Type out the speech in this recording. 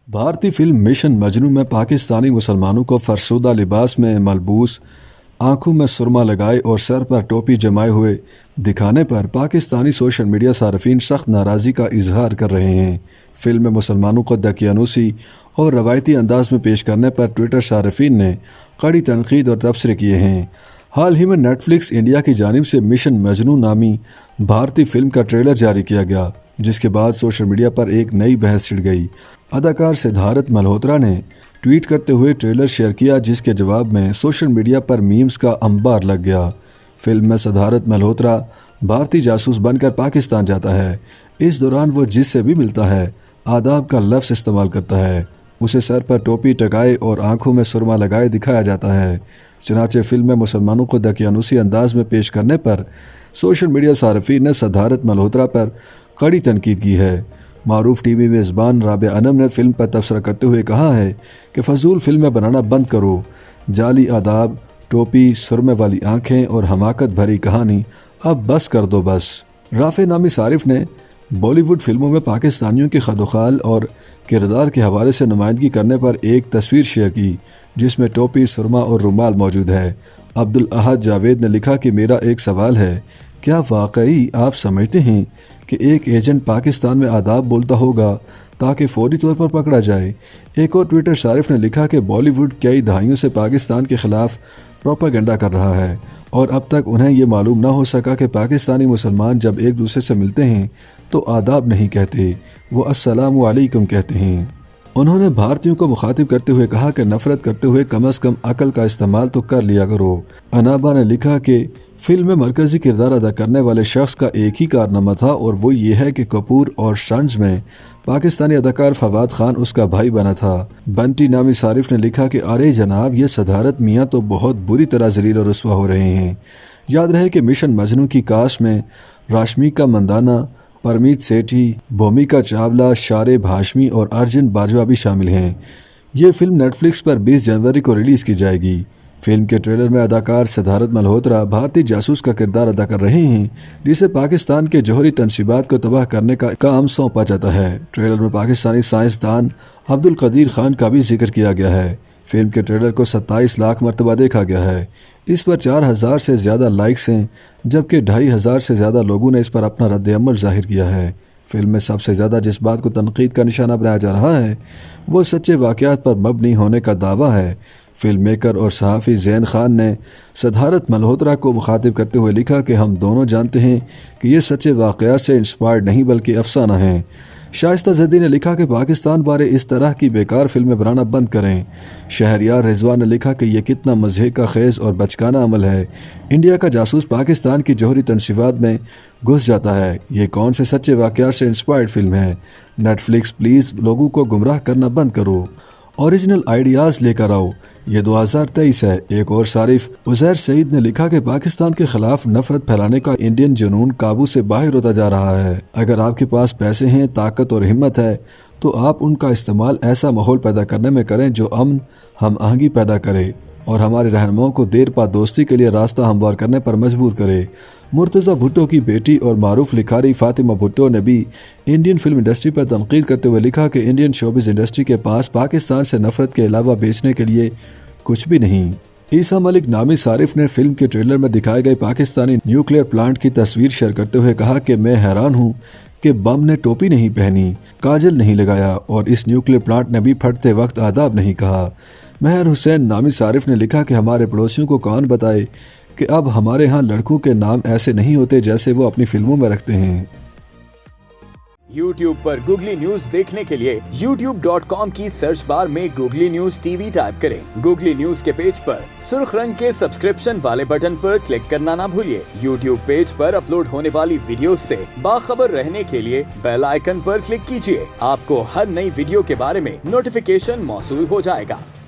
بھارتی film mission مجنو میں پاکستانی مسلمانوں کو فرسودہ لباس میں ملبوس، آنکھوں میں سرما لگائے اور سر پر ٹوپی جمائے ہوئے دکھانے پر پاکستانی سوشل میڈیا صارفین سخت ناراضی کا اظہار کر رہے ہیں۔ فلم میں مسلمانوں کو دقیانوسی اور روایتی انداز میں پیش کرنے پر ٹویٹر صارفین نے کڑی تنقید اور تبصرے کیے ہیں۔ حال ہی میں نیٹ فلکس انڈیا کی جانب سے مشن مجنو نامی بھارتی فلم کا ٹریلر جاری کیا گیا، جس کے بعد سوشل میڈیا پر ایک نئی بحث چھڑ گئی۔ اداکار سدھارتھ ملہوترا نے ٹویٹ کرتے ہوئے ٹریلر شیئر کیا، جس کے جواب میں سوشل میڈیا پر میمز کا انبار لگ گیا۔ فلم میں سدھارتھ ملہوترا بھارتی جاسوس بن کر پاکستان جاتا ہے۔ اس دوران وہ جس سے بھی ملتا ہے آداب کا لفظ استعمال کرتا ہے۔ اسے سر پر ٹوپی ٹکائے اور آنکھوں میں سرما لگائے دکھایا جاتا ہے۔ چنانچہ فلم میں مسلمانوں کو دقیانوسی انداز میں پیش کرنے پر سوشل میڈیا صارفین نے سدھارتھ ملہوترا پر کڑی تنقید کی ہے۔ معروف ٹی وی میزبان رابعہ انم نے فلم پر تبصرہ کرتے ہوئے کہا ہے کہ فضول فلمیں بنانا بند کرو، جعلی آداب، ٹوپی، سرمے والی آنکھیں اور حماقت بھری کہانی اب بس کر دو بس۔ رافع نامی صارف نے بالی ووڈ فلموں میں پاکستانیوں کے خد و خال اور کردار کے حوالے سے نمائندگی کرنے پر ایک تصویر شیئر کی، جس میں ٹوپی، سرما اور رومال موجود ہے۔ عبدالاحد جاوید نے لکھا کہ میرا ایک سوال ہے، کیا واقعی آپ سمجھتے ہیں کہ ایک ایجنٹ پاکستان میں آداب بولتا ہوگا تاکہ فوری طور پر پکڑا جائے؟ ایک اور ٹویٹر صارف نے لکھا کہ بالی ووڈ کئی دہائیوں سے پاکستان کے خلاف پروپیگنڈا کر رہا ہے اور اب تک انہیں یہ معلوم نہ ہو سکا کہ پاکستانی مسلمان جب ایک دوسرے سے ملتے ہیں تو آداب نہیں کہتے، وہ السلام علیکم کہتے ہیں۔ انہوں نے بھارتیوں کو مخاطب کرتے ہوئے کہا کہ نفرت کرتے ہوئے کم از کم عقل کا استعمال تو کر لیا کرو۔ انابا نے لکھا کہ فلم میں مرکزی کردار ادا کرنے والے شخص کا ایک ہی کارنامہ تھا اور وہ یہ ہے کہ کپور اور سنز میں پاکستانی اداکار فواد خان اس کا بھائی بنا تھا۔ بنٹی نامی صارف نے لکھا کہ ارے جناب، یہ سدھارتھ میاں تو بہت بری طرح ذلیل و رسوا ہو رہے ہیں۔ یاد رہے کہ مشن مجنو کی کاسٹ میں راشمیکا مندانا، پرمیت سیٹھی، بھومیکا چاولہ، شارب ہاشمی اور ارجن باجوہ بھی شامل ہیں۔ یہ فلم نیٹ فلکس پر 20 جنوری کو ریلیز کی جائے گی۔ فلم کے ٹریلر میں اداکار سدھارتھ ملہوترا بھارتی جاسوس کا کردار ادا کر رہے ہیں، جسے پاکستان کے جوہری تنصیبات کو تباہ کرنے کا کام سونپا جاتا ہے۔ ٹریلر میں پاکستانی سائنسدان عبدالقدیر خان کا بھی ذکر کیا گیا ہے۔ فلم کے ٹریلر کو 27 لاکھ مرتبہ دیکھا گیا ہے۔ اس پر 4000 سے زیادہ لائکس ہیں، جبکہ 2500 سے زیادہ لوگوں نے اس پر اپنا رد عمل ظاہر کیا ہے۔ فلم میں سب سے زیادہ جس بات کو تنقید کا نشانہ بنایا جا رہا ہے وہ سچے واقعات پر مبنی ہونے کا دعویٰ ہے۔ فلم میکر اور صحافی زین خان نے سدھارتھ ملہوترا کو مخاطب کرتے ہوئے لکھا کہ ہم دونوں جانتے ہیں کہ یہ سچے واقعات سے انسپائرڈ نہیں بلکہ افسانہ ہیں۔ شائستہ زدی نے لکھا کہ پاکستان بارے اس طرح کی بیکار فلمیں بنانا بند کریں۔ شہریار رضوان نے لکھا کہ یہ کتنا مضحکہ خیز اور بچکانہ عمل ہے، انڈیا کا جاسوس پاکستان کی جوہری تنصیبات میں گھس جاتا ہے، یہ کون سے سچے واقعات سے انسپائرڈ فلم ہے؟ نیٹ فلکس پلیز لوگوں کو گمراہ کرنا بند کرو، اوریجنل آئیڈیاز لے کر آؤ، یہ 2023 ہے۔ ایک اور صارف عزیر سعید نے لکھا کہ پاکستان کے خلاف نفرت پھیلانے کا انڈین جنون قابو سے باہر ہوتا جا رہا ہے۔ اگر آپ کے پاس پیسے ہیں، طاقت اور ہمت ہے تو آپ ان کا استعمال ایسا ماحول پیدا کرنے میں کریں جو امن، ہم آہنگی پیدا کرے اور ہمارے رہنماؤں کو دیر پا دوستی کے لیے راستہ ہموار کرنے پر مجبور کرے۔ مرتضی بھٹو کی بیٹی اور معروف لکھاری فاطمہ بھٹو نے بھی انڈین فلم انڈسٹری پر تنقید کرتے ہوئے لکھا کہ انڈین شوبز انڈسٹری کے پاس پاکستان سے نفرت کے علاوہ بیچنے کے لیے کچھ بھی نہیں۔ عیسیٰ ملک نامی صارف نے فلم کے ٹریلر میں دکھائے گئے پاکستانی نیوکلیئر پلانٹ کی تصویر شیئر کرتے ہوئے کہا کہ میں حیران ہوں کہ بم نے ٹوپی نہیں پہنی، کاجل نہیں لگایا اور اس نیوکلیئر پلانٹ نے بھی پھٹتے وقت آداب نہیں کہا۔ مہر حسین نامی صارف نے لکھا کہ ہمارے پڑوسیوں کو کون بتائے کہ اب ہمارے ہاں لڑکوں کے نام ایسے نہیں ہوتے جیسے وہ اپنی فلموں میں رکھتے ہیں۔ YouTube پر گوگلی نیوز دیکھنے کے لیے youtube.com کی سرچ بار میں googly news T V type کریں۔ گوگلی نیوز کے پیج پر سرخ رنگ کے سبسکرپشن والے بٹن پر کلک کرنا نہ بھولیے۔ YouTube پیج پر اپلوڈ ہونے والی ویڈیوز سے باخبر رہنے کے لیے بیل آئیکن پر کلک کیجیے۔ آپ کو ہر نئی ویڈیو کے بارے میں نوٹیفیکیشن موصول ہو جائے گا۔